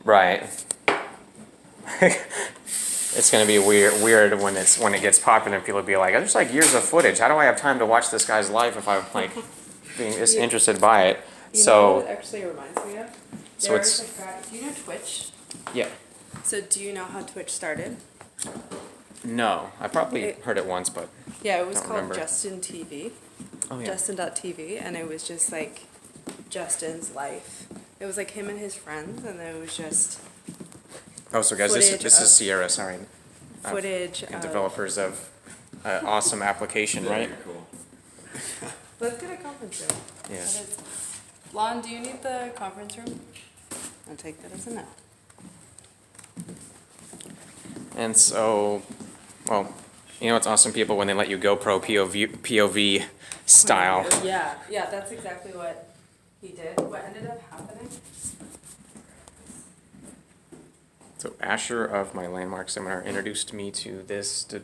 Right. It's gonna be weird when it gets popular and people be like, "There's like years of footage. How do I have time to watch this guy's life if I'm like being this interested by it?" You know what So, it actually reminds me of? so There's it's a guy. Do you know Twitch? yeah. So do you know how Twitch started? No, I probably It- heard it once, but Yeah, it was don't called remember. Justin TV. Oh yeah. Justin.tv, and it was just like Justin's life. It was like him and his friends, and it was just Oh, so guys, this footage is of- Sierra. Sorry, footage and of. developers of an awesome application, right? Very cool. Let's get a conference room. Yeah. That is- Lon, do you need the conference room? I'll take that as a no. And so, well, you know, it's awesome people when they let you GoPro POV style. Yeah, yeah, that's exactly what he did. What ended up happening? So Asher of my landmark seminar introduced me to this to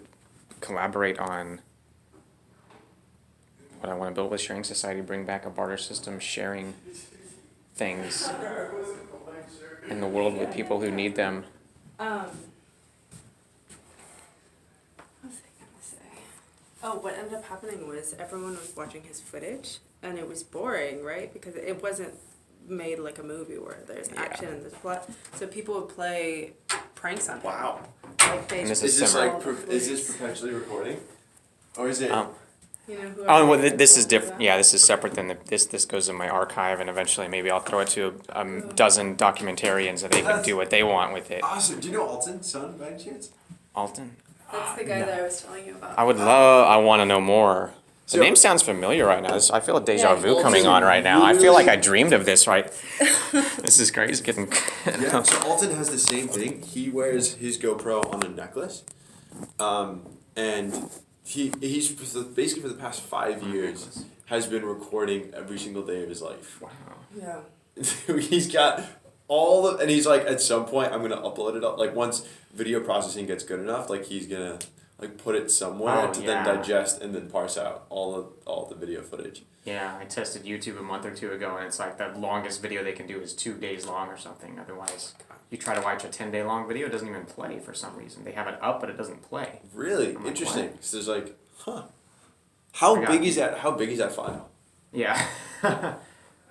collaborate on what I want to build with Sharing Society, bring back a barter system, sharing things in the world with people who need them. What was I gonna say? Oh, what ended up happening was everyone was watching his footage, and it was boring, right? Because it wasn't made like a movie where there's action and there's plot. So people would play pranks on him. Wow. Like they And this Is is this Simar. like is this perpetually recording, or is it? you know, whoever Oh, well, made this the is rules different. of that. Yeah, this is separate than this goes in my archive, and eventually maybe I'll throw it to a dozen documentarians so they can do what they want with it. Awesome. Do you know Alton's son by any chance? Alton? That's the guy that I was telling you about. I would love, I want to know more. The So- name sounds familiar right now. I feel a deja Yeah, vu Alton coming on right now. I feel like I literally- dreamed of this, right? This is crazy. Getting Yeah. So Alton has the same thing. He wears his GoPro on a necklace, and he's basically for the past 5 years has been recording every single day of his life. Wow. Yeah. He's got all of, and he's like, at some point, I'm gonna upload it up. Like once video processing gets good enough, like he's gonna like put it somewhere Oh, to yeah. then digest and then parse out all the video footage. Yeah, I tested YouTube a month or two ago, and it's like the longest video they can do is 2 days long or something. Otherwise, you try to watch a 10-day long video, it doesn't even play for some reason. They have it up, but it doesn't play. Really I'm like, interesting. what? So there's like, how I got- big is that? How big is that file? Yeah.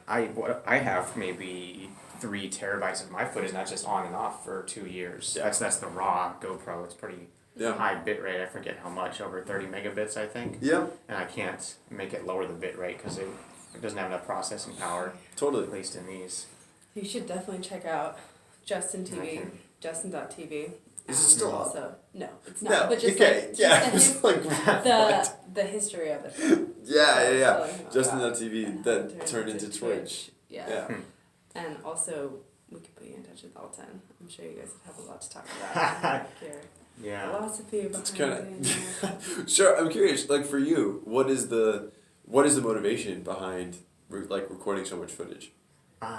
I have maybe 3 terabytes of my footage, not just on and off for 2 years. Yeah. That's the raw GoPro. It's pretty Yeah. high bit rate. I forget how much, over 30 megabits, I think. Yeah, And I can't make it lower the bit rate because it doesn't have enough processing power, totally. at least in these. You should definitely check out Justin TV, Okay. Justin.tv. Is it still up? Also, no, it's not. No, but just okay, like, yeah. just It's like, the history of it. yeah. Telling him Justin about TV that turned into Twitch. Yeah. Yeah. And also, we could put you in touch with Alton. I'm sure you guys would have a lot to talk about. Like your Yeah. philosophy behind It's kinda- it. Sure, I'm curious. Like for you, what is the motivation behind recording so much footage?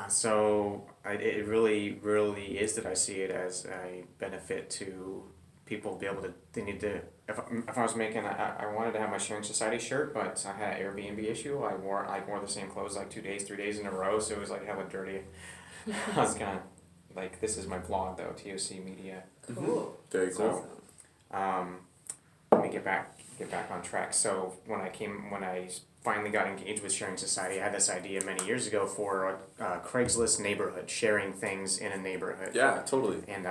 So it really, really is that I see it as a benefit to people to be able to, they need to, if I was making, I wanted to have my Sharing Society shirt, but I had an Airbnb issue. I wore the same clothes like 2 days, 3 days in a row, so it was like hella dirty. I was gonna, like, this is my vlog though, TOC Media. Cool. Very cool. So, let me get back on track. So when I finally got engaged with Sharing Society, I had this idea many years ago for a Craigslist neighborhood, sharing things in a neighborhood. Yeah, totally. And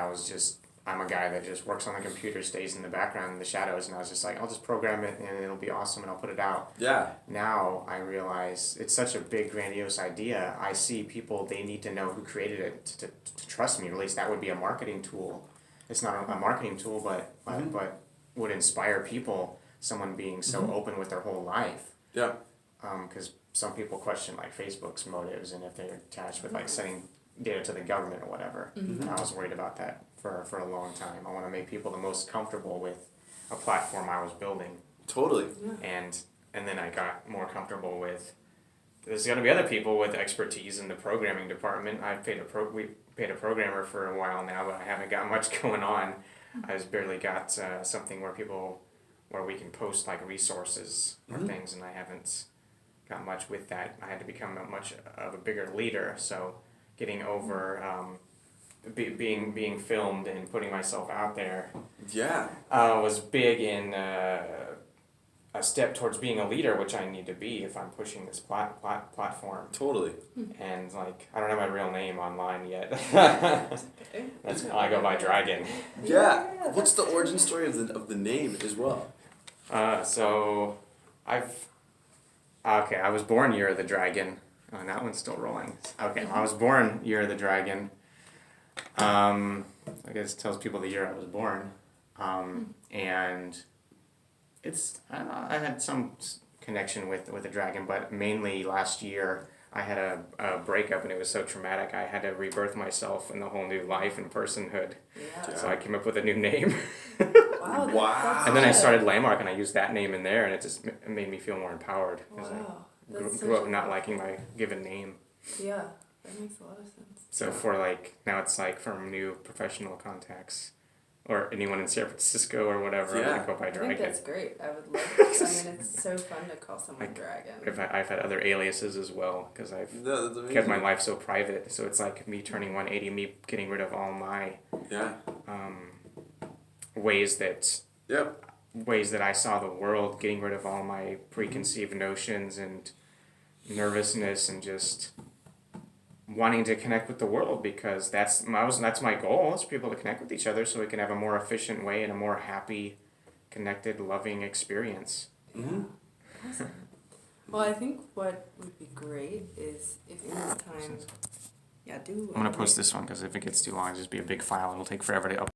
I'm a guy that just works on the computer, stays in the background in the shadows, and I was just like, I'll just program it and it'll be awesome and I'll put it out. Yeah. Now I realize it's such a big, grandiose idea. I see people, they need to know who created it to trust me, or at least that would be a marketing tool. It's not a marketing tool, but would inspire people, someone being so open with their whole life. Yeah. Because some people question like Facebook's motives and if they're attached with like sending data to the government or whatever. And I was worried about that for a long time. I want to make people the most comfortable with a platform I was building. Totally. And then I got more comfortable with, there's going to be other people with expertise in the programming department. We paid a programmer for a while now, but I haven't got much going on. I just barely got something where we can post like resources or things, and I haven't got much with that. I had to become much of a bigger leader, so getting over being filmed and putting myself out there Yeah. was big in a step towards being a leader, which I need to be if I'm pushing this platform. Totally. And like, I don't have my real name online yet. Okay. That's I go by Dragon. Yeah. What's the origin story of the name as well? So I was born Year of the Dragon. Oh, and that one's still rolling. Okay, I was born Year of the Dragon. I guess it tells people the year I was born. And I don't know, I had some connection with the dragon, but mainly last year I had a breakup and it was so traumatic. I had to rebirth myself in a whole new life and personhood. Yeah. So I came up with a new name. Wow. Wow. And then I started Landmark and I used that name in there and it just made me feel more empowered. Because Wow. I grew That's up such not a- liking my given name. Yeah, that makes a lot of sense. So for like, now it's like from new professional contacts or anyone in San Francisco or whatever, Yeah. I go by I think Dragon. that's great. I would love it. I mean, it's so fun to call someone Like, Dragon. I've had other aliases as well because I've No, that's amazing. kept my life so private. So it's like me turning 180, me getting rid of all my Yeah. ways that Yep. I saw the world, getting rid of all my preconceived notions and nervousness and just wanting to connect with the world because that's my goal is for people to connect with each other so we can have a more efficient way and a more happy, connected, loving experience. Mm-hmm. Awesome. Well, I think what would be great is if in this time, yeah, do. I'm gonna post this one because if it gets too long, it'll just be a big file. It'll take forever to upload.